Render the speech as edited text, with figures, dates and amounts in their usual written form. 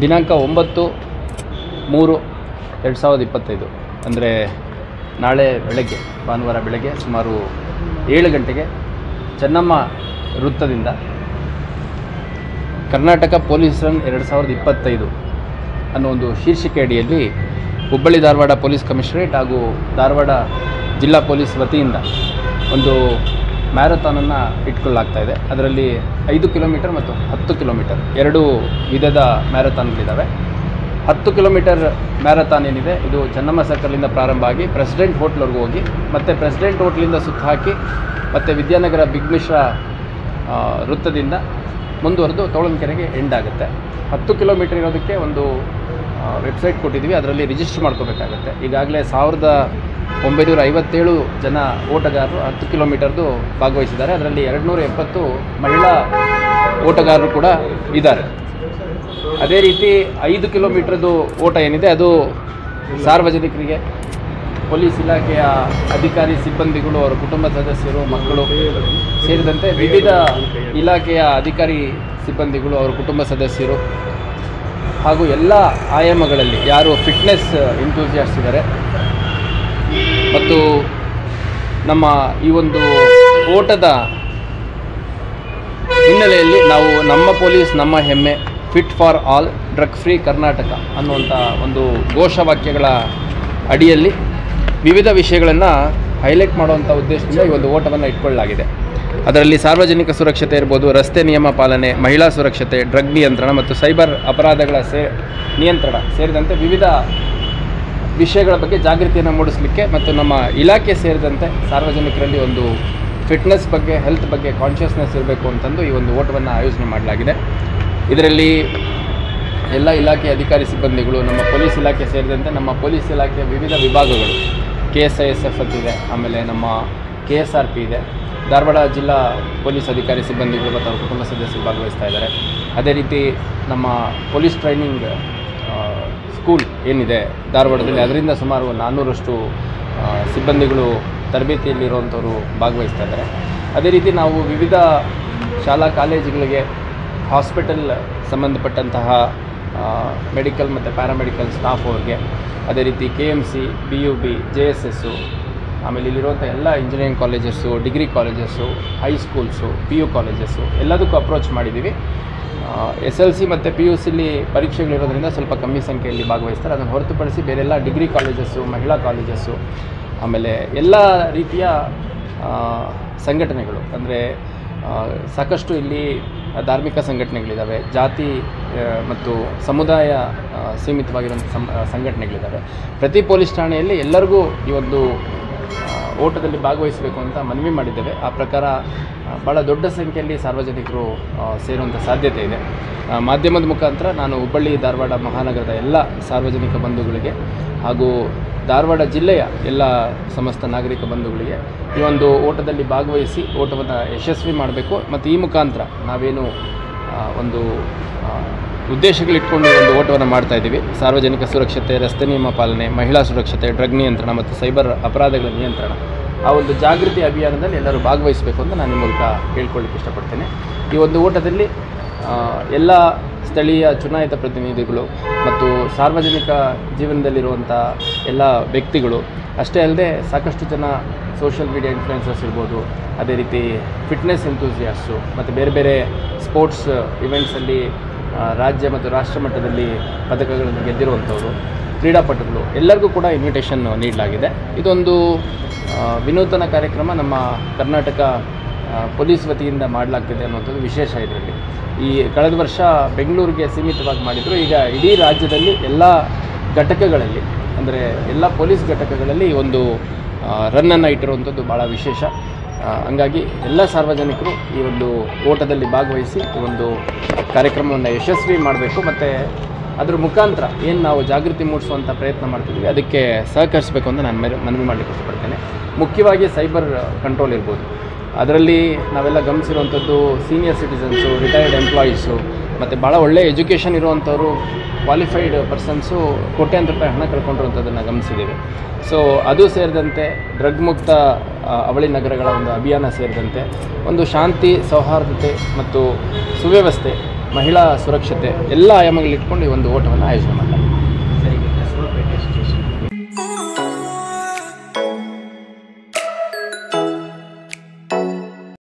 ದಿನಾಂಕ 9/3/2025 ಅಂದರೆ ನಾಳೆ ಬೆಳಗ್ಗೆ, ಭಾನುವಾರ ಬೆಳಗ್ಗೆ ಸುಮಾರು 7 ಗಂಟೆಗೆ ಚೆನ್ನಮ್ಮ ವೃತ್ತದಿಂದ ಕರ್ನಾಟಕ ಪೊಲೀಸ್ ರನ್ 2025 ಅನ್ನೋ ಒಂದು ಶೀರ್ಷಿಕೆ ಅಡಿಯಲ್ಲಿ ಹುಬ್ಬಳ್ಳಿ ಧಾರವಾಡ ಪೊಲೀಸ್ ಕಮಿಷನರೇಟ್ ಹಾಗೂ ಧಾರವಾಡ ಜಿಲ್ಲಾ ಪೊಲೀಸ್ ವತಿಯಿಂದ ಒಂದು ಮ್ಯಾರಥಾನನ್ನು ಇಟ್ಕೊಳ್ಳಲಾಗ್ತಾಯಿದೆ. ಅದರಲ್ಲಿ 5 ಕಿಲೋಮೀಟರ್ ಮತ್ತು 10 ಕಿಲೋಮೀಟರ್ ಎರಡು ವಿಧದ ಮ್ಯಾರಥಾನ್ಗಳಿದ್ದಾವೆ. 10 ಕಿಲೋಮೀಟರ್ ಮ್ಯಾರಥಾನ್ ಏನಿದೆ ಇದು ಚೆನ್ನಮ್ಮ ಸರ್ಕಲಿಂದ ಪ್ರಾರಂಭ ಆಗಿ ಪ್ರೆಸಿಡೆಂಟ್ ಹೋಟ್ಲ್ವರೆಗೂ ಹೋಗಿ ಮತ್ತು ಪ್ರೆಸಿಡೆಂಟ್ ಹೋಟ್ಲಿಂದ ಸುತ್ತ ಹಾಕಿ ಮತ್ತು ವಿದ್ಯಾನಗರ ಬಿಗ್ ಮಿಶ್ರಾ ವೃತ್ತದಿಂದ ಮುಂದುವರೆದು ತೋಳಂಕೆರೆಗೆ ಎಂಡ್ ಆಗುತ್ತೆ. 10 ಕಿಲೋಮೀಟರ್ ಇರೋದಕ್ಕೆ ಒಂದು ವೆಬ್ಸೈಟ್ ಕೊಟ್ಟಿದ್ದೀವಿ, ಅದರಲ್ಲಿ ರಿಜಿಸ್ಟರ್ ಮಾಡ್ಕೋಬೇಕಾಗತ್ತೆ. ಈಗಾಗಲೇ 1957 ಜನ ಓಟಗಾರರು 10 ಕಿಲೋಮೀಟರ್ದು ಭಾಗವಹಿಸಿದ್ದಾರೆ. ಅದರಲ್ಲಿ 270 ಮಹಿಳಾ ಓಟಗಾರರು ಕೂಡ ಇದ್ದಾರೆ. ಅದೇ ರೀತಿ 5 ಕಿಲೋಮೀಟರ್ದು ಓಟ ಏನಿದೆ ಅದು ಸಾರ್ವಜನಿಕರಿಗೆ, ಪೊಲೀಸ್ ಇಲಾಖೆಯ ಅಧಿಕಾರಿ ಸಿಬ್ಬಂದಿಗಳು, ಅವರ ಕುಟುಂಬ ಸದಸ್ಯರು, ಮಕ್ಕಳು ಸೇರಿದಂತೆ ವಿವಿಧ ಇಲಾಖೆಯ ಅಧಿಕಾರಿ ಸಿಬ್ಬಂದಿಗಳು, ಅವರ ಕುಟುಂಬ ಸದಸ್ಯರು ಹಾಗೂ ಎಲ್ಲ ಆಯಾಮಗಳಲ್ಲಿ ಯಾರು ಫಿಟ್ನೆಸ್ ಎಂಥೂಸಿಯಾಸ್ಟ್ಸ್ ಇದ್ದಾರೆ ಮತ್ತು ನಮ್ಮ ಈ ಒಂದು ಓಟದ ಹಿನ್ನೆಲೆಯಲ್ಲಿ ನಾವು ನಮ್ಮ ಪೊಲೀಸ್ ನಮ್ಮ ಹೆಮ್ಮೆ, fit for all, drug free Karnataka ಅನ್ನುವಂಥ ಒಂದು ಘೋಷವಾಕ್ಯಗಳ ಅಡಿಯಲ್ಲಿ ವಿವಿಧ ವಿಷಯಗಳನ್ನು ಹೈಲೈಟ್ ಮಾಡುವಂಥ ಉದ್ದೇಶದಿಂದ ಈ ಒಂದು ಓಟವನ್ನು ಇಟ್ಕೊಳ್ಳಲಾಗಿದೆ. ಅದರಲ್ಲಿ ಸಾರ್ವಜನಿಕ ಸುರಕ್ಷತೆ ಇರ್ಬೋದು, ರಸ್ತೆ ನಿಯಮ ಪಾಲನೆ, ಮಹಿಳಾ ಸುರಕ್ಷತೆ, ಡ್ರಗ್ ನಿಯಂತ್ರಣ ಮತ್ತು ಸೈಬರ್ ಅಪರಾಧಗಳ ನಿಯಂತ್ರಣ ಸೇರಿದಂತೆ ವಿವಿಧ ವಿಷಯಗಳ ಬಗ್ಗೆ ಜಾಗೃತಿಯನ್ನು ಮೂಡಿಸಲಿಕ್ಕೆ ಮತ್ತು ನಮ್ಮ ಇಲಾಖೆ ಸೇರಿದಂತೆ ಸಾರ್ವಜನಿಕರಲ್ಲಿ ಒಂದು ಫಿಟ್ನೆಸ್ ಬಗ್ಗೆ, ಹೆಲ್ತ್ ಬಗ್ಗೆ ಕಾನ್ಷಿಯಸ್ನೆಸ್ ಇರಬೇಕು ಅಂತಂದು ಈ ಒಂದು ಓಟವನ್ನು ಆಯೋಜನೆ ಮಾಡಲಾಗಿದೆ. ಇದರಲ್ಲಿ ಎಲ್ಲ ಇಲಾಖೆ ಅಧಿಕಾರಿ ಸಿಬ್ಬಂದಿಗಳು, ನಮ್ಮ ಪೊಲೀಸ್ ಇಲಾಖೆ ಸೇರಿದಂತೆ ನಮ್ಮ ಪೊಲೀಸ್ ಇಲಾಖೆಯ ವಿವಿಧ ವಿಭಾಗಗಳು, KSISF ಅಂತಿದೆ, ಆಮೇಲೆ ನಮ್ಮ KSRP ಇದೆ, ಧಾರವಾಡ ಜಿಲ್ಲಾ ಪೊಲೀಸ್ ಅಧಿಕಾರಿ ಸಿಬ್ಬಂದಿಗಳು ಮತ್ತು ಅವರ ಕುಟುಂಬ ಸದಸ್ಯರು ಭಾಗವಹಿಸ್ತಾ ಇದ್ದಾರೆ. ಅದೇ ರೀತಿ ನಮ್ಮ ಪೊಲೀಸ್ ಟ್ರೈನಿಂಗ್ ಸ್ಕೂಲ್ ಏನಿದೆ ಧಾರವಾಡದಲ್ಲಿ, ಅದರಿಂದ ಸುಮಾರು 400ರಷ್ಟು ಸಿಬ್ಬಂದಿಗಳು ತರಬೇತಿಯಲ್ಲಿರುವಂಥವರು ಭಾಗವಹಿಸ್ತಾ ಇದ್ದಾರೆ. ಅದೇ ರೀತಿ ನಾವು ವಿವಿಧ ಶಾಲಾ ಕಾಲೇಜುಗಳಿಗೆ, ಹಾಸ್ಪಿಟಲ್ ಸಂಬಂಧಪಟ್ಟಂತಹ ಮೆಡಿಕಲ್ ಮತ್ತು ಪ್ಯಾರಾಮೆಡಿಕಲ್ ಸ್ಟಾಫ್ ಅವ್ರಿಗೆ, ಅದೇ ರೀತಿ KMC, BUB, JSS, ಆಮೇಲೆ ಇಲ್ಲಿರುವಂಥ ಎಲ್ಲ engineering colleges, degree colleges, high schools, PU colleges ಎಲ್ಲದಕ್ಕೂ ಅಪ್ರೋಚ್ ಮಾಡಿದ್ದೀವಿ. SLC ಮತ್ತು PUCಲಿ ಪರೀಕ್ಷೆಗಳಿರೋದ್ರಿಂದ ಸ್ವಲ್ಪ ಕಮ್ಮಿ ಸಂಖ್ಯೆಯಲ್ಲಿ ಭಾಗವಹಿಸ್ತಾರೆ. ಅದನ್ನು ಹೊರತುಪಡಿಸಿ ಬೇರೆಲ್ಲ ಡಿಗ್ರಿ ಕಾಲೇಜಸ್ಸು, ಮಹಿಳಾ ಕಾಲೇಜಸ್ಸು, ಆಮೇಲೆ ಎಲ್ಲ ರೀತಿಯ ಸಂಘಟನೆಗಳು, ಅಂದರೆ ಸಾಕಷ್ಟು ಇಲ್ಲಿ ಧಾರ್ಮಿಕ ಸಂಘಟನೆಗಳಿದ್ದಾವೆ, ಜಾತಿ ಮತ್ತು ಸಮುದಾಯ ಸೀಮಿತವಾಗಿರುವಂಥ ಸಂಘಟನೆಗಳಿದ್ದಾವೆ. ಪ್ರತಿ ಪೊಲೀಸ್ ಠಾಣೆಯಲ್ಲಿ ಎಲ್ಲರಿಗೂ ಈ ಒಂದು ಓಟದಲ್ಲಿ ಭಾಗವಹಿಸಬೇಕು ಅಂತ ಮನವಿ ಮಾಡಿದ್ದೇವೆ. ಆ ಪ್ರಕಾರ ಭಾಳ ದೊಡ್ಡ ಸಂಖ್ಯೆಯಲ್ಲಿ ಸಾರ್ವಜನಿಕರು ಸೇರುವಂಥ ಸಾಧ್ಯತೆ ಇದೆ. ಮಾಧ್ಯಮದ ಮುಖಾಂತರ ನಾನು ಹುಬ್ಬಳ್ಳಿ ಧಾರವಾಡ ಮಹಾನಗರದ ಎಲ್ಲ ಸಾರ್ವಜನಿಕ ಬಂಧುಗಳಿಗೆ ಹಾಗೂ ಧಾರವಾಡ ಜಿಲ್ಲೆಯ ಎಲ್ಲ ಸಮಸ್ತ ನಾಗರಿಕ ಬಂಧುಗಳಿಗೆ ಈ ಒಂದು ಓಟದಲ್ಲಿ ಭಾಗವಹಿಸಿ ಓಟವನ್ನು ಯಶಸ್ವಿ ಮಾಡಬೇಕು ಮತ್ತು ಈ ಮುಖಾಂತರ ನಾವೇನು ಒಂದು ಉದ್ದೇಶಗಳಿಟ್ಕೊಂಡು ಒಂದು ಓಟವನ್ನು ಮಾಡ್ತಾಯಿದ್ದೀವಿ, ಸಾರ್ವಜನಿಕ ಸುರಕ್ಷತೆ, ರಸ್ತೆ ನಿಯಮ ಪಾಲನೆ, ಮಹಿಳಾ ಸುರಕ್ಷತೆ, ಡ್ರಗ್ ನಿಯಂತ್ರಣ ಮತ್ತು ಸೈಬರ್ ಅಪರಾಧಗಳ ನಿಯಂತ್ರಣ, ಆ ಒಂದು ಜಾಗೃತಿ ಅಭಿಯಾನದಲ್ಲಿ ಎಲ್ಲರೂ ಭಾಗವಹಿಸಬೇಕು ಅಂತ ನಾನು ಈ ಮೂಲಕ ಹೇಳ್ಕೊಳ್ಳಿಕ್ಕೆ ಇಷ್ಟಪಡ್ತೇನೆ. ಈ ಒಂದು ಓಟದಲ್ಲಿ ಎಲ್ಲ ಸ್ಥಳೀಯ ಚುನಾಯಿತ ಪ್ರತಿನಿಧಿಗಳು ಮತ್ತು ಸಾರ್ವಜನಿಕ ಜೀವನದಲ್ಲಿರುವಂಥ ಎಲ್ಲ ವ್ಯಕ್ತಿಗಳು, ಅಷ್ಟೇ ಅಲ್ಲದೆ ಸಾಕಷ್ಟು ಜನ ಸೋಷಿಯಲ್ ಮೀಡಿಯಾ ಇನ್ಫ್ಲುಯೆನ್ಸರ್ಸ್ ಇರ್ಬೋದು, ಅದೇ ರೀತಿ ಫಿಟ್ನೆಸ್ ಎಂಥೂಸಿಯಾಸ್ಟು ಮತ್ತು ಬೇರೆ ಬೇರೆ ಸ್ಪೋರ್ಟ್ಸ್ ಇವೆಂಟ್ಸಲ್ಲಿ ರಾಜ್ಯ ಮತ್ತು ರಾಷ್ಟ್ರ ಮಟ್ಟದಲ್ಲಿ ಪದಕಗಳನ್ನು ಗೆದ್ದಿರುವಂಥವರು, ಕ್ರೀಡಾಪಟುಗಳು ಎಲ್ಲರಿಗೂ ಕೂಡ ಇನ್ವಿಟೇಷನ್ ನೀಡಲಾಗಿದೆ. ಇದೊಂದು ವಿನೂತನ ಕಾರ್ಯಕ್ರಮ ನಮ್ಮ ಕರ್ನಾಟಕ ಪೊಲೀಸ್ ವತಿಯಿಂದ ಮಾಡಲಾಗ್ತಿದೆ ಅನ್ನುವಂಥದ್ದು ವಿಶೇಷ. ಇದರಲ್ಲಿ ಈ ಕಳೆದ ವರ್ಷ ಬೆಂಗಳೂರಿಗೆ ಸೀಮಿತವಾಗಿ ಮಾಡಿದರು. ಈಗ ಇಡೀ ರಾಜ್ಯದಲ್ಲಿ ಎಲ್ಲ ಘಟಕಗಳಲ್ಲಿ, ಅಂದರೆ ಎಲ್ಲ ಪೊಲೀಸ್ ಘಟಕಗಳಲ್ಲಿ ಒಂದು ರನ್ನನ್ನು ಇಟ್ಟಿರುವಂಥದ್ದು ಭಾಳ ವಿಶೇಷ. ಹಂಗಾಗಿ ಎಲ್ಲ ಸಾರ್ವಜನಿಕರು ಈ ಒಂದು ಓಟದಲ್ಲಿ ಭಾಗವಹಿಸಿ ಈ ಒಂದು ಕಾರ್ಯಕ್ರಮವನ್ನು ಯಶಸ್ವಿ ಮಾಡಬೇಕು ಮತ್ತು ಅದರ ಮುಖಾಂತರ ಏನು ನಾವು ಜಾಗೃತಿ ಮೂಡಿಸುವಂಥ ಪ್ರಯತ್ನ ಮಾಡ್ತಿದ್ವಿ ಅದಕ್ಕೆ ಸಹಕರಿಸಬೇಕು ಅಂತ ನಾನು ಮನವಿ ಮಾಡಲಿಕ್ಕೆ ಇಷ್ಟಪಡ್ತೇನೆ. ಮುಖ್ಯವಾಗಿ ಸೈಬರ್ ಕಂಟ್ರೋಲ್ ಇರ್ಬೋದು, ಅದರಲ್ಲಿ ನಾವೆಲ್ಲ ಗಮನಿಸಿರುವಂಥದ್ದು ಸೀನಿಯರ್ ಸಿಟಿಸನ್ಸು, ರಿಟೈರ್ಡ್ ಎಂಪ್ಲಾಯೀಸು ಮತ್ತು ಭಾಳ ಒಳ್ಳೆಯ ಎಜುಕೇಷನ್ ಇರುವಂಥವರು, ಕ್ವಾಲಿಫೈಡ್ ಪರ್ಸನ್ಸು ಕೋಟ್ಯಾಂತರ ರೂಪಾಯಿ ಹಣ ಕಳ್ಕೊಂಡಿರುವಂಥದ್ದನ್ನು ಗಮನಿಸಿದ್ದೀವಿ. ಸೊ ಅದು ಸೇರಿದಂತೆ ಡ್ರಗ್ ಮುಕ್ತ ಅವಳಿ ನಗರಗಳ ಒಂದು ಅಭಿಯಾನ ಸೇರಿದಂತೆ ಒಂದು ಶಾಂತಿ, ಸೌಹಾರ್ದತೆ ಮತ್ತು ಸುವ್ಯವಸ್ಥೆ ಮಹಿಳಾ ಸುರಕ್ಷತೆ ಎಲ್ಲ ಆಯಾಮಗಳಿಟ್ಕೊಂಡು ಈ ಒಂದು ಓಟವನ್ನು ಆಯೋಜನೆ ಮಾಡ್ತಾರೆ.